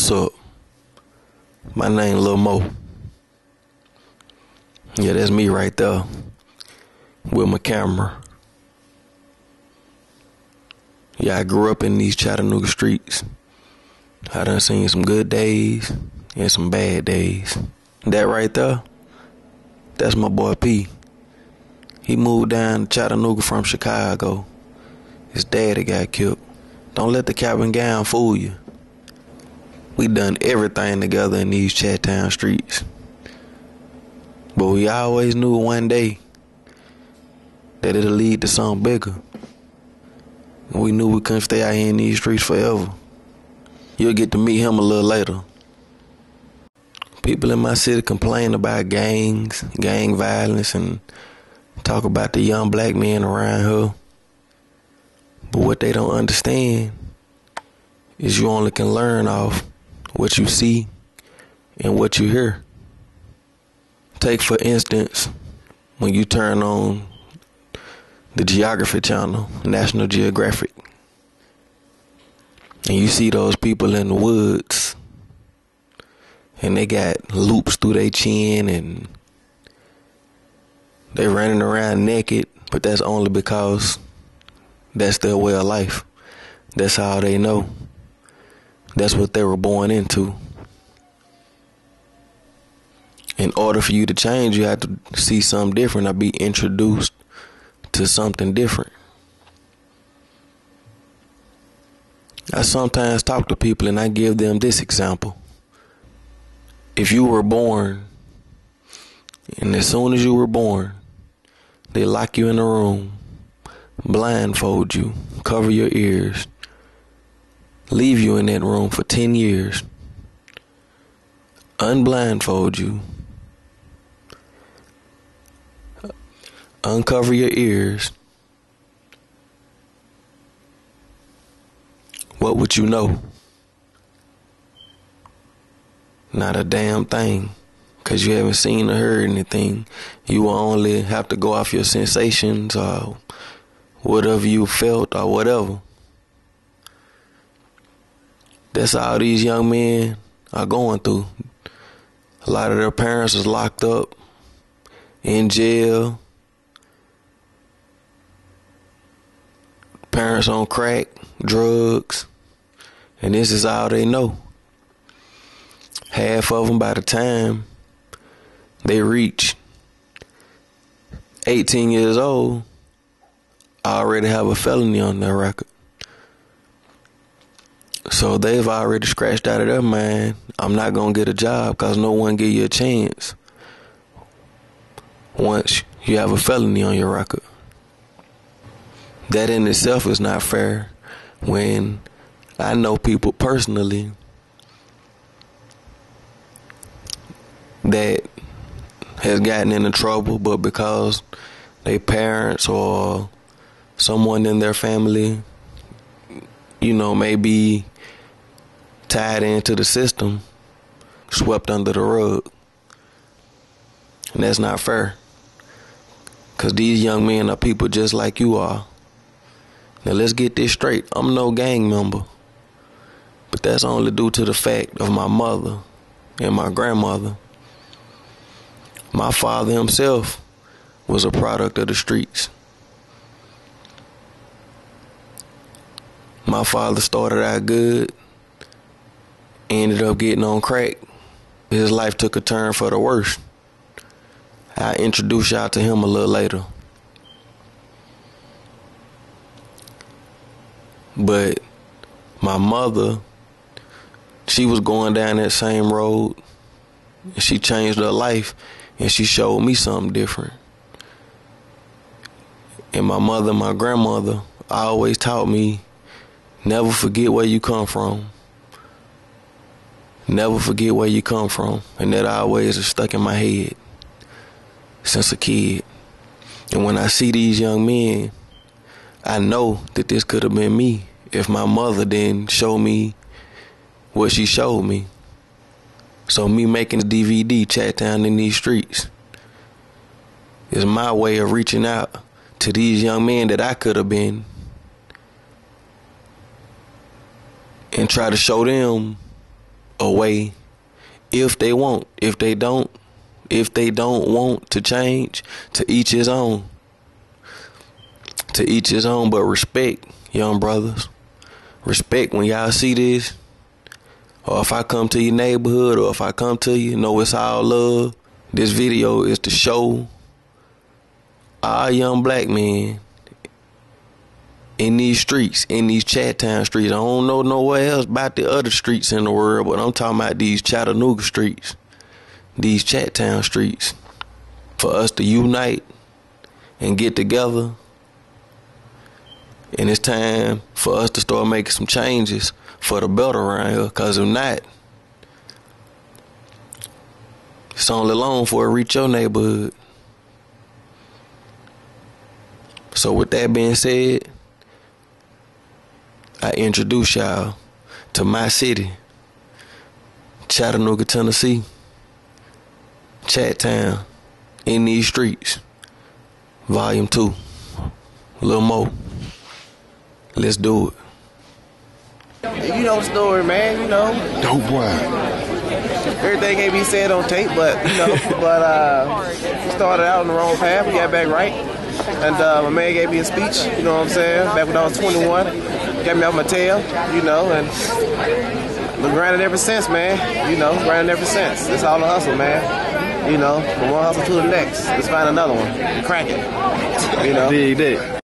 What's up? My name Lil Mo. Yeah, that's me right there with my camera. Yeah, I grew up in these Chattanooga streets. I done seen some good days and some bad days. That right there, that's my boy P. He moved down to Chattanooga from Chicago. His daddy got killed. Don't let the cap and gown fool you. We done everything together in these Chattown streets. But we always knew one day that it'll lead to something bigger. We knew we couldn't stay out here in these streets forever. You'll get to meet him a little later. People in my city complain about gangs, gang violence, and talk about the young black men around here. But what they don't understand is you only can learn off what you see and what you hear. Take for instance, when you turn on the Geography Channel, National Geographic, and you see those people in the woods and they got loops through their chin and they running around naked, but that's only because that's their way of life. That's how they know. That's what they were born into. In order for you to change, you have to see something different or be introduced to something different. I sometimes talk to people and I give them this example. If you were born, and as soon as you were born, they lock you in a room, blindfold you, cover your ears, leave you in that room for 10 years, unblindfold you, uncover your ears, what would you know? Not a damn thing, because you haven't seen or heard anything. You will only have to go off your sensations or whatever you felt or whatever. That's all these young men are going through. A lot of their parents is locked up, in jail, parents on crack, drugs, and this is all they know. Half of them, by the time they reach 18 years old, already have a felony on their record. So they've already scratched out of their mind, I'm not going to get a job because no one give you a chance once you have a felony on your record. That in itself is not fair when I know people personally that has gotten into trouble, but because their parents or someone in their family, may be tied into the system, swept under the rug. And that's not fair. Because these young men are people just like you are. Now let's get this straight. I'm no gang member. But that's only due to the fact of my mother and my grandmother. My father himself was a product of the streets. My father started out good, ended up getting on crack. His life took a turn for the worse. I'll introduce y'all to him a little later. But my mother, she was going down that same road, and she changed her life, and she showed me something different. And my mother and my grandmother always taught me, never forget where you come from. Never forget where you come from. And that always is stuck in my head since a kid. And when I see these young men, I know that this could have been me if my mother didn't show me what she showed me. So me making a DVD, Chattown in these streets, is my way of reaching out to these young men that I could have been and try to show them a way if they want. If they don't want to change, to each his own. To each his own, but respect, young brothers. Respect when y'all see this. Or if I come to your neighborhood, or if I come to you, know it's all love. This video is to show our young black men in these streets, in these Chat Town streets. I don't know nowhere else about the other streets in the world, but I'm talking about these Chattanooga streets, these Chat Town streets. For us to unite and get together. And it's time for us to start making some changes for the better around here. Cause if not, it's only long for it reach your neighborhood. So with that being said, I introduce y'all to my city, Chattanooga, Tennessee, Chat Town, in these streets, Volume 2, a little more. Let's do it. You know the story, man, you know. Dope boy. Everything can't be said on tape, but, you know, we started out on the wrong path, we got back right. And my man gave me a speech, you know what I'm saying, back when I was 21. Got me off my tail, you know, and been grinding ever since, man. You know, grinding ever since. It's all a hustle, man. You know, from one hustle to the next. Let's find another one. Crack it. You know. Dig that.